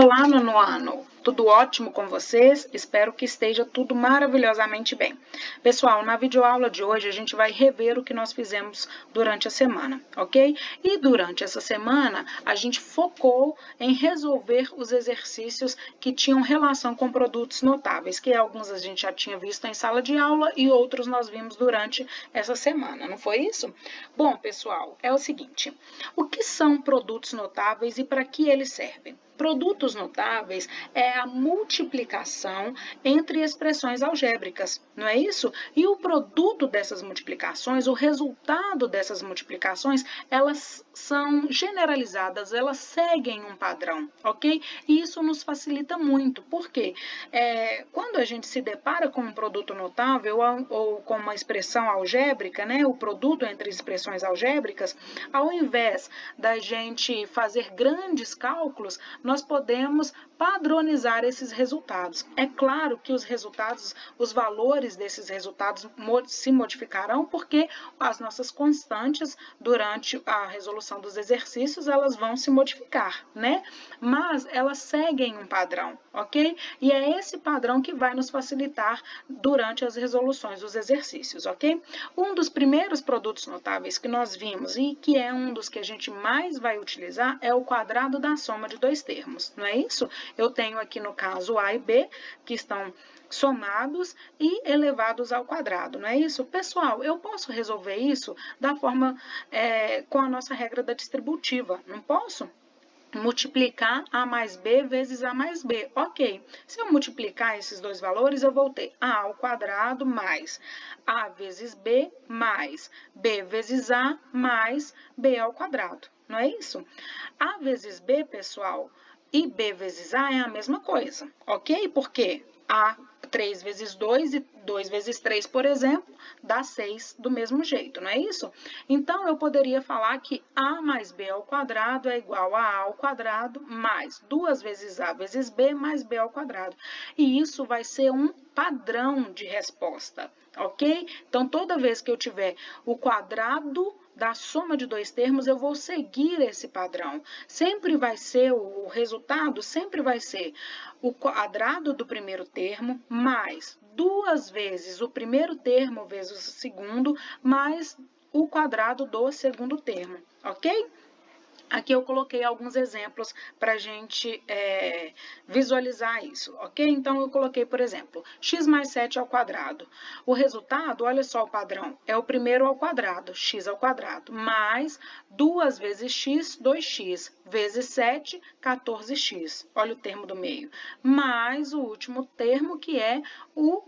Olá, nono ano! Tudo ótimo com vocês? Espero que esteja tudo maravilhosamente bem. Pessoal, na videoaula de hoje a gente vai rever o que nós fizemos durante a semana, ok? E durante essa semana a gente focou em resolver os exercícios que tinham relação com produtos notáveis, que alguns a gente já tinha visto em sala de aula e outros nós vimos durante essa semana, não foi isso? Bom, pessoal, é o seguinte, o que são produtos notáveis e para que eles servem? Produtos notáveis é a multiplicação entre expressões algébricas, não é isso? E o produto dessas multiplicações, o resultado dessas multiplicações, elas são generalizadas, elas seguem um padrão, ok? E isso nos facilita muito, porque quando a gente se depara com um produto notável ou com uma expressão algébrica, né, o produto entre expressões algébricas, ao invés da gente fazer grandes cálculos, nós podemos padronizar esses resultados. É claro que os resultados, os valores desses resultados se modificarão porque as nossas constantes durante a resolução dos exercícios, elas vão se modificar, né? Mas elas seguem um padrão, ok? E é esse padrão que vai nos facilitar durante as resoluções dos exercícios, ok? Um dos primeiros produtos notáveis que nós vimos e que é um dos que a gente mais vai utilizar é o quadrado da soma de dois termos, não é isso? Eu tenho aqui no caso A e B, que estão somados e elevados ao quadrado, não é isso? Pessoal, eu posso resolver isso da forma, com a nossa regra da distributiva, não posso? Multiplicar A mais B vezes A mais B. Ok, se eu multiplicar esses dois valores, eu vou ter A ao quadrado mais A vezes B mais B vezes A mais B ao quadrado. Não é isso? A vezes B, pessoal, e B vezes A é a mesma coisa, ok? Porque A 3 vezes 2 e 2 vezes 3, por exemplo, dá 6 do mesmo jeito, não é isso? Então, eu poderia falar que A mais B ao quadrado é igual a A ao quadrado mais 2 vezes A vezes B mais B ao quadrado. E isso vai ser um padrão de resposta, ok? Então, toda vez que eu tiver o quadrado da soma de dois termos, eu vou seguir esse padrão. Sempre vai ser, o resultado sempre vai ser o quadrado do primeiro termo mais 2 vezes o primeiro termo vezes o segundo, mais o quadrado do segundo termo, ok? Aqui eu coloquei alguns exemplos para a gente visualizar isso, ok? Então, eu coloquei, por exemplo, x mais 7 ao quadrado. O resultado, olha só o padrão, é o primeiro ao quadrado, x ao quadrado, mais 2 vezes x, 2x, vezes 7, 14x. Olha o termo do meio. Mais o último termo, que é o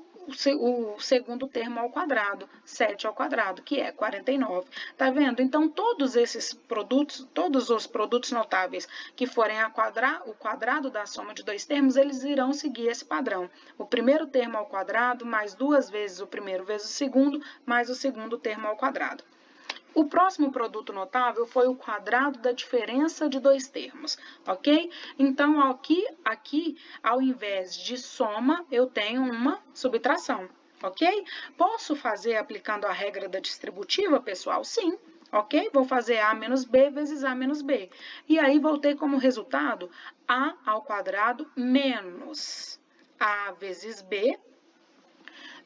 segundo termo ao quadrado, 7 ao quadrado, que é 49. Tá vendo? Então, todos esses produtos, todos os produtos notáveis que forem o quadrado da soma de dois termos, eles irão seguir esse padrão. O primeiro termo ao quadrado, mais 2 vezes o primeiro vezes o segundo, mais o segundo termo ao quadrado. O próximo produto notável foi o quadrado da diferença de dois termos, ok? Então, aqui, ao invés de soma, eu tenho uma subtração, ok? Posso fazer aplicando a regra da distributiva, pessoal? Sim, ok? Vou fazer A menos B vezes A menos B. E aí, vou ter como resultado A ao quadrado menos A vezes B,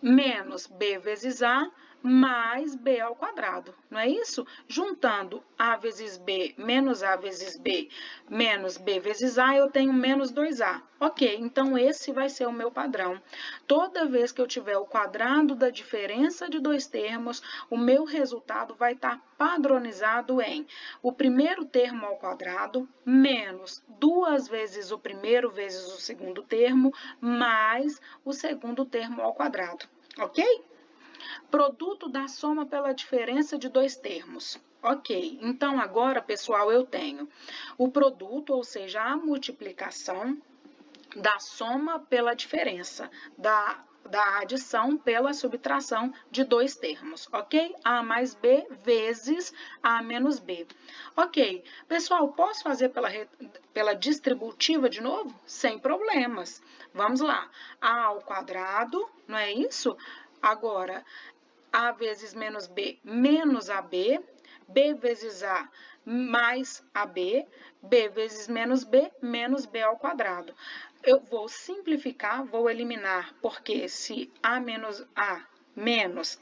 menos B vezes A, mais B ao quadrado, não é isso? Juntando A vezes B menos A vezes B menos B vezes A, eu tenho menos 2A. Ok, então esse vai ser o meu padrão. Toda vez que eu tiver o quadrado da diferença de dois termos, o meu resultado vai estar padronizado em o primeiro termo ao quadrado menos 2 vezes o primeiro vezes o segundo termo, mais o segundo termo ao quadrado, ok? Produto da soma pela diferença de dois termos. Ok, então agora, pessoal, eu tenho o produto, ou seja, a multiplicação da soma pela diferença, da adição pela subtração de dois termos, ok? A mais B vezes A menos B. Ok, pessoal, posso fazer pela distributiva de novo? Sem problemas. Vamos lá. A ao quadrado, não é isso? Agora, A vezes menos B menos AB, B vezes A mais AB, B vezes menos B ao quadrado. Eu vou simplificar, vou eliminar, porque se A menos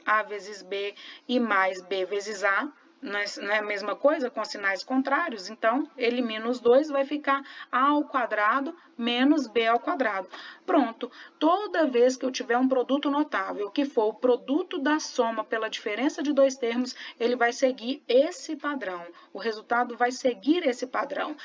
A vezes B e mais B vezes A, não é a mesma coisa, com sinais contrários, então elimino os dois, vai ficar A ao quadrado menos B ao quadrado. Pronto, toda vez que eu tiver um produto notável, que for o produto da soma pela diferença de dois termos, ele vai seguir esse padrão, o resultado vai seguir esse padrão.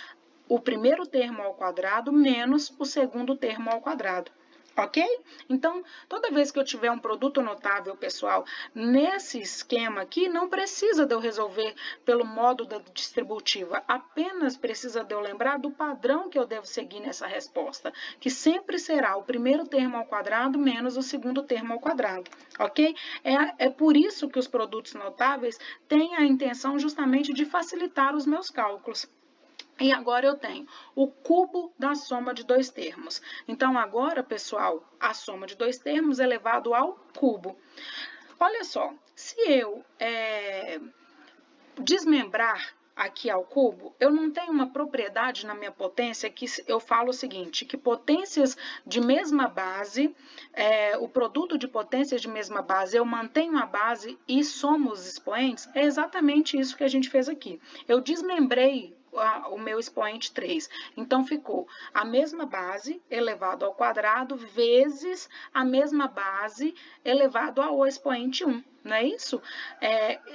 O primeiro termo ao quadrado menos o segundo termo ao quadrado. Ok? Então, toda vez que eu tiver um produto notável, pessoal, nesse esquema aqui, não precisa de eu resolver pelo modo da distributiva, apenas precisa de eu lembrar do padrão que eu devo seguir nessa resposta, que será o primeiro termo ao quadrado menos o segundo termo ao quadrado, ok? É por isso que os produtos notáveis têm a intenção justamente de facilitar os meus cálculos. E agora eu tenho o cubo da soma de dois termos. Então, agora, pessoal, a soma de dois termos é elevado ao cubo. Olha só, se eu desmembrar aqui ao cubo, eu não tenho uma propriedade na minha potência que eu falo o seguinte, que potências de mesma base, o produto de potências de mesma base, eu mantenho a base e somo os expoentes, é exatamente isso que a gente fez aqui. Eu desmembrei o meu expoente 3. Então, ficou a mesma base elevado ao quadrado vezes a mesma base elevado ao expoente 1. Não é isso?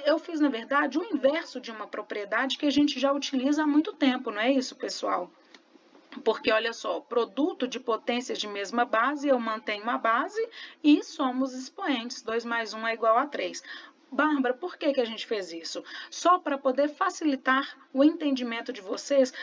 Eu fiz, na verdade, o inverso de uma propriedade que a gente já utiliza há muito tempo, não é isso, pessoal? Porque, olha só, produto de potências de mesma base, eu mantenho a base e somos expoentes. 2 mais 1 é igual a 3. Bárbara, por que a gente fez isso? Só para poder facilitar o entendimento de vocês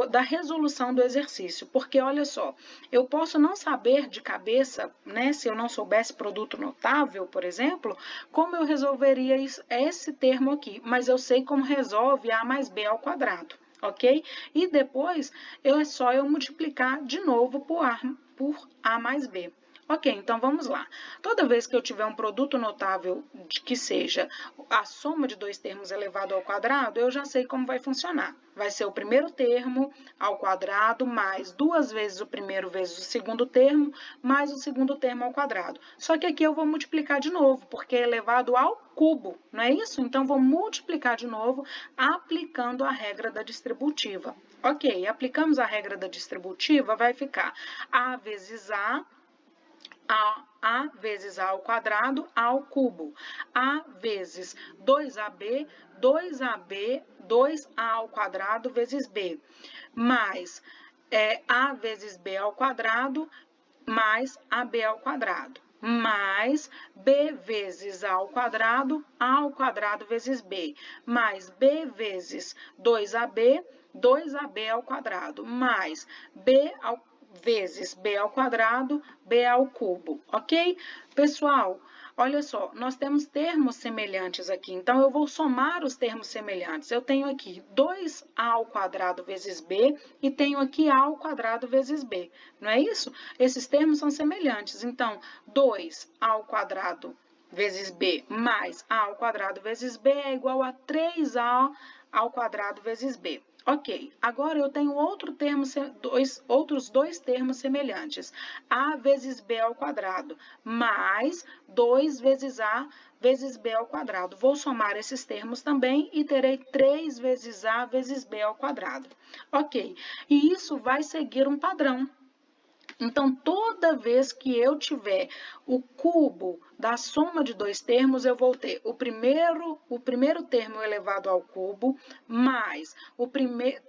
da resolução do exercício. Porque, olha só, eu posso não saber de cabeça, né, se eu não soubesse produto notável, por exemplo, como eu resolveria esse termo aqui, mas eu sei como resolve A mais B ao quadrado. Ok? E depois é só eu multiplicar de novo por A mais B. Ok, então vamos lá. Toda vez que eu tiver um produto notável que seja a soma de dois termos elevado ao quadrado, eu já sei como vai funcionar. Vai ser o primeiro termo ao quadrado mais 2 vezes o primeiro vezes o segundo termo, mais o segundo termo ao quadrado. Só que aqui eu vou multiplicar de novo, porque é elevado ao cubo, não é isso? Então, vou multiplicar de novo, aplicando a regra da distributiva. Ok, aplicamos a regra da distributiva, vai ficar A vezes A vezes A ao quadrado, A ao cubo. A vezes 2AB, 2AB, 2A ao quadrado vezes B. Mais A vezes B ao quadrado, mais AB ao quadrado. Mais B vezes A ao quadrado vezes B. Mais B vezes 2AB, 2AB ao quadrado. Mais B vezes B ao quadrado, B ao cubo, ok? Pessoal, olha só, nós temos termos semelhantes aqui, então eu vou somar os termos semelhantes. Eu tenho aqui 2A ao quadrado vezes B e tenho aqui A ao quadrado vezes B, não é isso? Esses termos são semelhantes, então 2A ao quadrado vezes B mais A ao quadrado vezes B é igual a 3A ao quadrado vezes B. Ok, agora eu tenho outros dois termos semelhantes. A vezes B ao quadrado, mais 2 vezes A vezes B ao quadrado. Vou somar esses termos também e terei 3 vezes A vezes B ao quadrado. Ok, e isso vai seguir um padrão. Então, toda vez que eu tiver o cubo da soma de dois termos, eu vou ter o primeiro termo elevado ao cubo, mais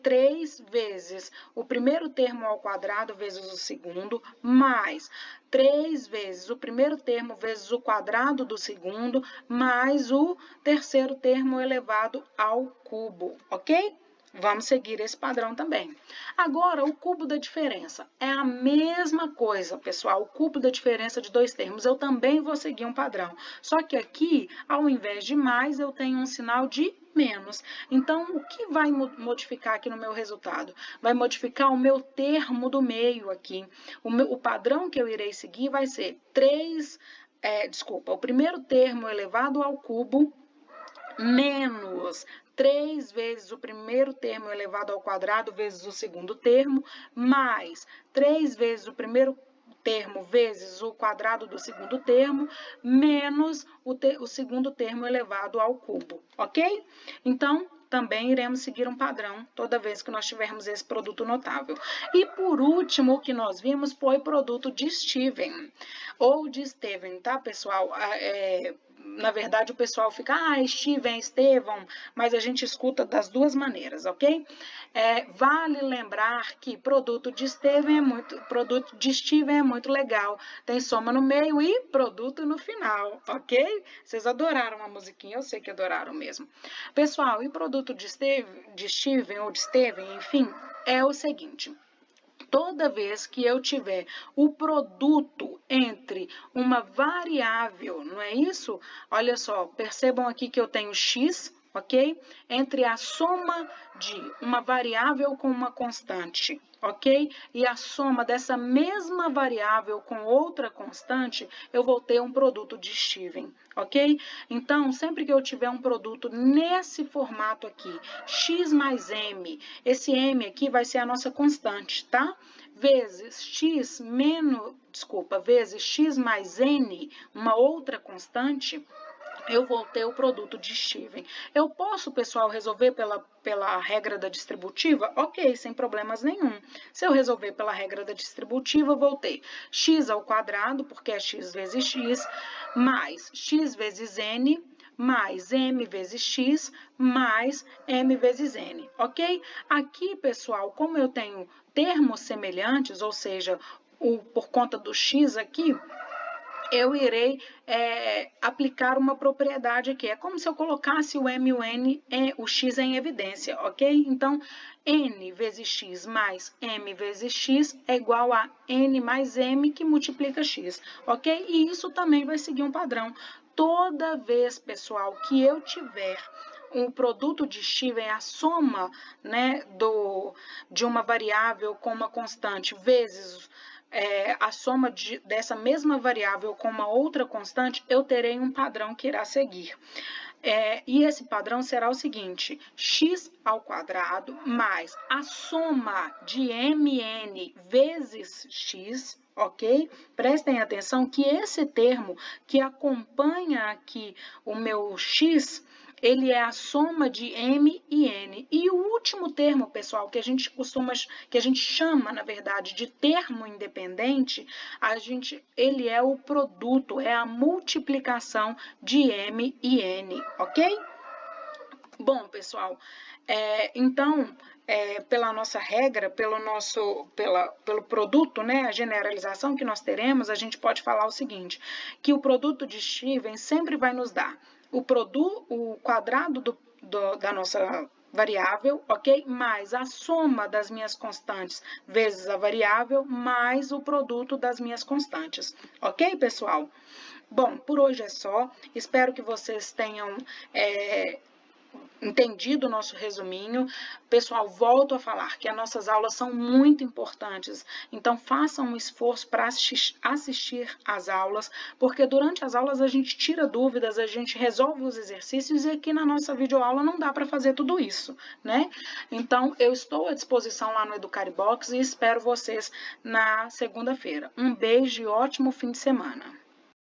3 vezes o primeiro termo ao quadrado vezes o segundo, mais 3 vezes o primeiro termo vezes o quadrado do segundo, mais o terceiro termo elevado ao cubo, ok? Vamos seguir esse padrão também. Agora, o cubo da diferença. É a mesma coisa, pessoal. O cubo da diferença de dois termos. Eu também vou seguir um padrão. Só que aqui, ao invés de mais, eu tenho um sinal de menos. Então, o que vai modificar aqui no meu resultado? Vai modificar o meu termo do meio aqui. O padrão que eu irei seguir vai ser o primeiro termo elevado ao cubo menos 3 vezes o primeiro termo elevado ao quadrado vezes o segundo termo, mais 3 vezes o primeiro termo vezes o quadrado do segundo termo, menos o segundo termo elevado ao cubo, ok? Então, também iremos seguir um padrão toda vez que nós tivermos esse produto notável. E por último, o que nós vimos foi produto de Steven, ou de Steven, tá, pessoal? Na verdade, o pessoal fica, Steven, Estevão, mas a gente escuta das duas maneiras, ok? Vale lembrar que produto de Steven é muito legal, tem soma no meio e produto no final, ok? Vocês adoraram a musiquinha, eu sei que adoraram mesmo. Pessoal, e produto de Steven ou de Steven, enfim, é o seguinte. Toda vez que eu tiver o produto entre uma variável, não é isso? Olha só, percebam aqui que eu tenho x, ok? Entre a soma de uma variável com uma constante, ok? E a soma dessa mesma variável com outra constante, eu vou ter um produto de Steven, ok? Então, sempre que eu tiver um produto nesse formato aqui, x mais m, esse m aqui vai ser a nossa constante, tá? Vezes x mais n, uma outra constante, eu vou ter o produto de Steven. Eu posso, pessoal, resolver pela regra da distributiva? Ok, sem problemas nenhum. Se eu resolver pela regra da distributiva, eu vou ter x ao quadrado, porque é x vezes x, mais x vezes n, mais m vezes x, mais m vezes n, ok? Aqui, pessoal, como eu tenho termos semelhantes, ou seja, por conta do x aqui, eu irei aplicar uma propriedade aqui. É como se eu colocasse o m e o n, o x em evidência, ok? Então, n vezes x mais m vezes x é igual a n mais m que multiplica x, ok? E isso também vai seguir um padrão. Toda vez, pessoal, que eu tiver um produto de Steven, a soma, né, de uma variável com uma constante vezes a soma dessa mesma variável com uma outra constante, eu terei um padrão que irá seguir. E esse padrão será o seguinte, x ao quadrado mais a soma de mn vezes x, ok? Prestem atenção que esse termo que acompanha aqui o meu x, ele é a soma de m e n. E o último termo, pessoal, que a gente chama, na verdade, de termo independente, ele é o produto, é a multiplicação de m e n, ok? Bom, pessoal, então, pela nossa regra, pelo produto, né, a generalização que nós teremos, a gente pode falar o seguinte, que o produto de Steven sempre vai nos dar o quadrado da nossa variável, ok? Mais a soma das minhas constantes vezes a variável, mais o produto das minhas constantes, ok, pessoal? Bom, por hoje é só. Espero que vocês tenham entendido o nosso resuminho. Pessoal, volto a falar que as nossas aulas são muito importantes, então façam um esforço para assistir às aulas, porque durante as aulas a gente tira dúvidas, a gente resolve os exercícios e aqui na nossa videoaula não dá para fazer tudo isso, né? Então, eu estou à disposição lá no Educaribox e espero vocês na segunda-feira. Um beijo e ótimo fim de semana.